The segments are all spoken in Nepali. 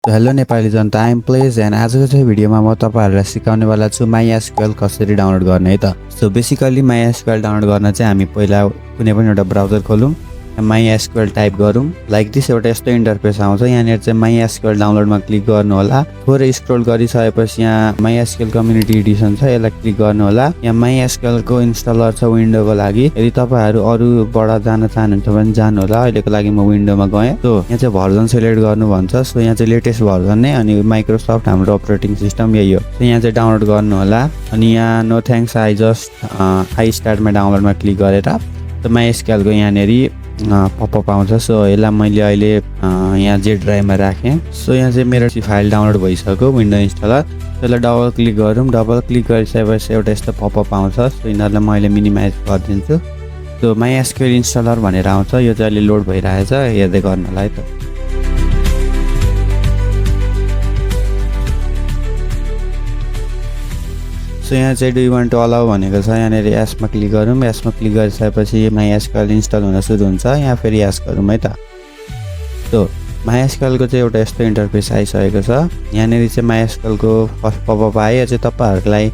Hello Nepali Janata, I'm plays and आजको चाहिँ भिडियोमा म तपाईँहरूलाई सिकाउनेवाला छु MySQL कसरी डाउनलोड गर्ने है त। सो बेसिकली MySQL डाउनलोड गर्न चाहिँ हामी पहिला कुनै पनि एउटा ब्राउजर खोलौँ, MySQL टाइप गरौँ। लाइक दिस एउटा यस्तो इन्टरफेस आउँछ। यहाँनिर चाहिँ MySQL डाउनलोडमा क्लिक गर्नु होला। थोरै स्क्रोल गरिसकेपछि यहाँ MySQL कम्युनिटी एडिसन छ, यसलाई क्लिक गर्नु होला। यहाँ MySQL को इन्स्टलर छ विन्डोको लागि। यदि तपाईँहरू अरूबाट जान चाहनुहुन्छ भने जानु होला। अहिलेको लागि म विन्डोमा गएँ। सो यहाँ चाहिँ भर्जन सिलेक्ट गर्नु भन्छ। सो यहाँ चाहिँ लेटेस्ट भर्जन नै, अनि माइक्रोसफ्ट हाम्रो अपरेटिङ सिस्टम यही हो। सो यहाँ चाहिँ डाउनलोड गर्नु होला। अनि यहाँ नो थ्याङ्क्स, आई स्टार्टमा डाउनलोडमा क्लिक गरेर MySQL को यहाँनिर पपअप आउँछ। सो यसलाई मैले अहिले यहाँ जेड ड्राइभमा राखेँ। सो यहाँ चाहिँ मेरो फाइल डाउनलोड भइसक्यो विन्डो इन्स्टलर। त्यसलाई डबल क्लिक गरौँ। डबल क्लिक गरिसकेपछि एउटा यस्तो पपअप आउँछ। सो यिनीहरूलाई मैले मिनिमाइज गरिदिन्छु। सो MySQL इन्स्टलर भनेर आउँछ। यो चाहिँ अहिले लोड भइरहेछ, हेर्दै गर्नलाई त। सो यहाँ चाहिँ do you want to allow भनेको छ। यहाँनिर एसमा क्लिक गरौँ। एसमा क्लिक गरिसकेपछि MySQL इन्स्टल हुन सुरु हुन्छ। यहाँ फेरि एस गरौँ है त। सो MySQL को चाहिँ एउटा यस्तो इन्टरफेस आइसकेको छ। यहाँनिर चाहिँ MySQL को फर्स्ट पपअप आयो। चाहिँ तपाईँहरूलाई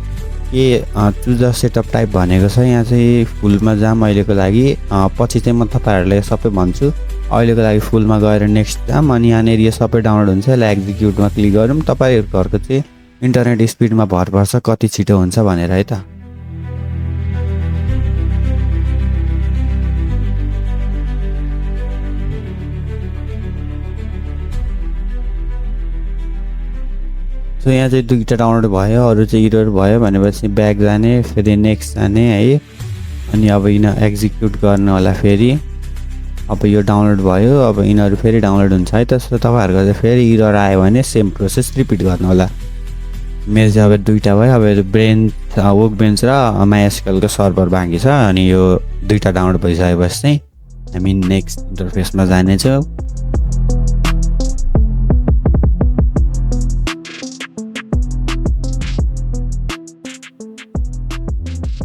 के चुज द सेटअप टाइप भनेको छ। यहाँ चाहिँ फुलमा जाम अहिलेको लागि, पछि चाहिँ म तपाईँहरूलाई सबै भन्छु। अहिलेको लागि फुलमा गएर नेक्स्ट जाम। अनि यहाँनिर यो सबै डाउनलोड हुन्छ। यसलाई एक्जिक्युटमा क्लिक गरौँ। तपाईँहरूको घरको चाहिँ इन्टरनेट स्पिडमा भर पर्छ कति छिटो हुन्छ भनेर है त। सो यहाँ चाहिँ दुईवटा डाउनलोड भयो, अरू चाहिँ इरर भयो भनेपछि ब्याक जाने, फेरि नेक्स्ट जाने है। अनि अब यिनीहरू एक्जिक्युट गर्नु होला फेरि। अब यो डाउनलोड भयो, अब यिनीहरू फेरि डाउनलोड हुन्छ है त। सो तपाईँहरूको चाहिँ फेरि इरर आयो भने सेम प्रोसेस रिपिट गर्नु होला। मेरो चाहिँ अब दुईवटा भयो। अब वर्क बेन्च र MySQL को सर्भर बाँकी छ। अनि यो दुईवटा डाउनलोड भइसकेपछि चाहिँ हामी नेक्स्ट इन्टरफेसमा जानेछौँ।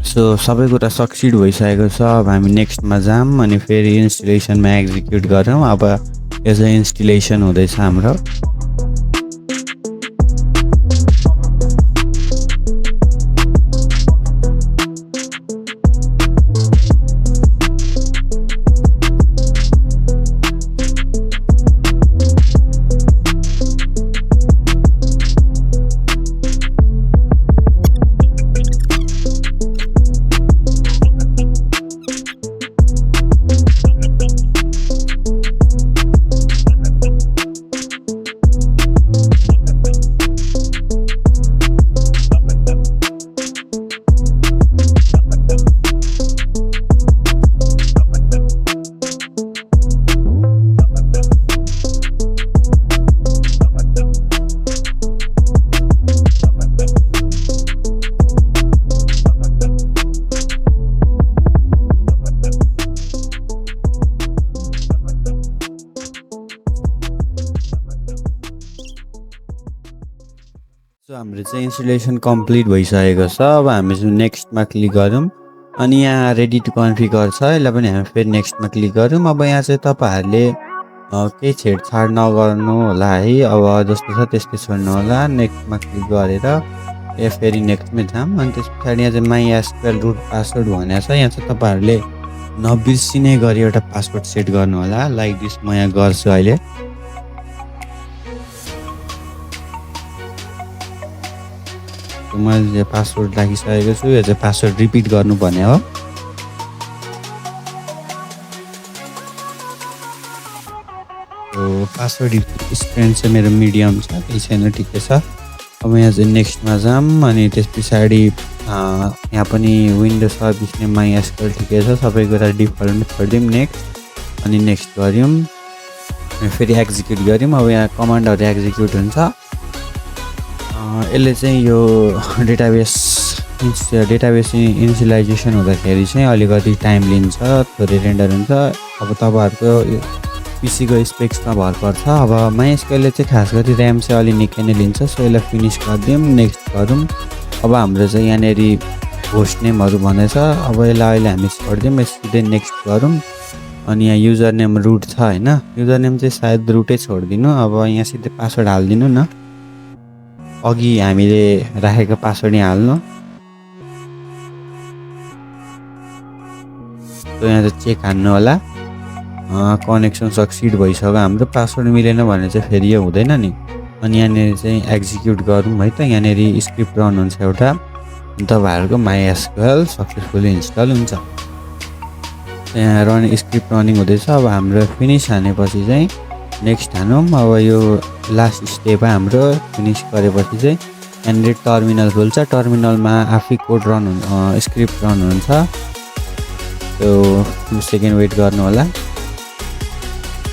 सो सबै कुरा सक्सिड भइसकेको छ। अब हामी नेक्स्टमा जाऊँ। अनि फेरि इन्स्टलेसनमा एक्जिक्युट गरौँ। अब यो चाहिँ इन्स्टलेसन हुँदैछ हाम्रो। सो हाम्रो चाहिँ इन्स्टलेसन कम्प्लिट भइसकेको छ। अब हामी चाहिँ नेक्स्टमा क्लिक गरौँ। अनि यहाँ रेडी टु कन्फिगर छ, यसलाई पनि हामी फेरि नेक्स्टमा क्लिक गरौँ। अब यहाँ चाहिँ तपाईँहरूले केही छेडछाड नगर्नु होला है। अब जस्तो छ त्यस्तै छोड्नु होला। नेक्स्टमा क्लिक गरेर फेरि नेक्स्टमै जाऊँ। अनि त्यस पछाडि यहाँ चाहिँ MySQL रुट पासवर्ड भनेको छ। यहाँ चाहिँ तपाईँहरूले नबिर्सिने गरी एउटा पासवर्ड सेट गर्नु होला। लाइक दिस म यहाँ गर्छु अहिले। मैले पासवर्ड राखिसकेको छु। यो चाहिँ पासवर्ड रिपिट गर्नु भन्ने हो। पासवर्ड स्ट्रेन्थ चाहिँ मेरो मिडियम छ, केही छैन, ठिकै छ। अब यहाँ चाहिँ नेक्स्टमा जाऊँ। अनि त्यस पछाडि यहाँ पनि विन्डो सर्भिस नै MySQL ठिकै छ, सबै कुरा डिफल्टमै छोडिदिउँ। नेक्स्ट अनि नेक्स्ट गऱ्यौँ। अनि फेरि एक्जिक्युट गऱ्यौँ। अब यहाँ कमान्डहरू एक्जिक्युट हुन्छ। यसले चाहिँ यो डेटाबेस इनिसियलाइजेसन हुँदाखेरि चाहिँ अलिकति टाइम लिन्छ, थोरै रेन्डर हुन्छ। अब तपाईँहरूको पीसीको स्पेक्समा भर पर्छ। अब MySQL चाहिँ खास गरी ऱ्याम चाहिँ अलि निकै नै लिन्छ। सो यसलाई फिनिस गरिदिउँ, नेक्स्ट गरौँ। अब हाम्रो चाहिँ यहाँनिर होस्ट नेमहरू भनेछ। अब यसलाई अहिले हामी छोडिदिउँ, सिधै नेक्स्ट गरौँ। अनि यहाँ युजर नेम रुट छ हैन, युजर नेम चाहिँ सायद रुटै छोडिदिनु। अब यहाँ सिधै पासवर्ड हालिदिनु न, अघि हामीले राखेको पासवर्ड यहाँ हाल्नु। यहाँ चाहिँ चेक हान्नु होला, कनेक्सन सक्सिड भइसक्यो हाम्रो, पासवर्ड मिलेन भने चाहिँ फेरि यो हुँदैन नि। अनि यहाँनिर चाहिँ एक्जिक्युट गरौँ है त। यहाँनिर स्क्रिप्ट रन हुन्छ एउटा, तपाईँहरूको MySQL सक्सेसफुली इन्स्टल हुन्छ। यहाँ स्क्रिप्ट रनिङ हुँदैछ। अब हाम्रो फिनिस हानेपछि चाहिँ नेक्स्ट हानौँ। अब यो लास्ट स्टेप हाम्रो फिनिस गरेपछि चाहिँ यहाँनिर टर्मिनल खुल्छ। टर्मिनलमा आफै कोड रन स्क्रिप्ट रन हुन्छ। त्यो 2 सेकेन्ड वेट गर्नु होला।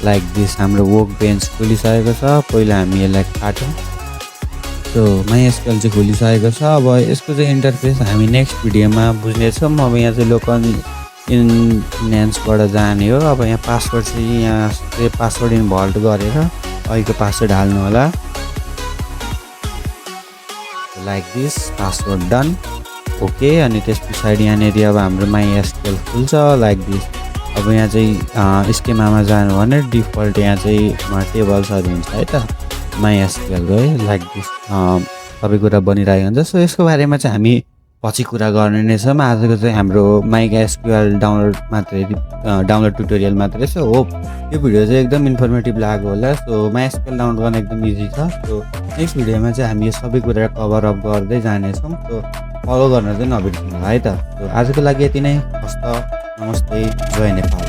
लाइक दिस हाम्रो वर्क बेन्च खुलिसकेको छ। पहिला हामी यसलाई काटौँ। सो MySQL चाहिँ खुलिसकेको छ। अब यसको चाहिँ इन्टरफेस हामी नेक्स्ट भिडियोमा बुझ्नेछौँ। अब यहाँ चाहिँ लोकल इन्हान्सबाट जाने हो। अब यहाँ पासवर्ड चाहिँ यहाँ पासवर्ड इन्भल्भ गरेर अहिलेको पासवर्ड हाल्नु होला। Like this password done, okay. अनि त्यस पछाडि यहाँनिर अब हाम्रो MySQL खुल्छ लाइक दिस। अब यहाँ चाहिँ स्केमामा जानु भने डिफल्ट यहाँ चाहिँ टेबल्सहरू हुन्छ है त MySQL है, लाइक दिस सबै कुरा बनिरहेको हुन्छ। सो यसको बारेमा चाहिँ हामी पछि कुरा गर्ने नै छौँ। आजको चाहिँ हाम्रो MySQL डाउनलोड ट्युटोरियल मात्रै छ। होप यो भिडियो चाहिँ एकदम इन्फर्मेटिभ लाग्यो होला। सो MySQL डाउनलोड गर्न एकदम इजी छ। सो नेक्स्ट भिडियोमा चाहिँ हामी यो सबै कुरा कभर अप गर्दै जानेछौँ। सो फलो गर्न चाहिँ नबिर्सनु है त। सो आजको लागि यति नै। हस्त, नमस्ते, जय नेपाल।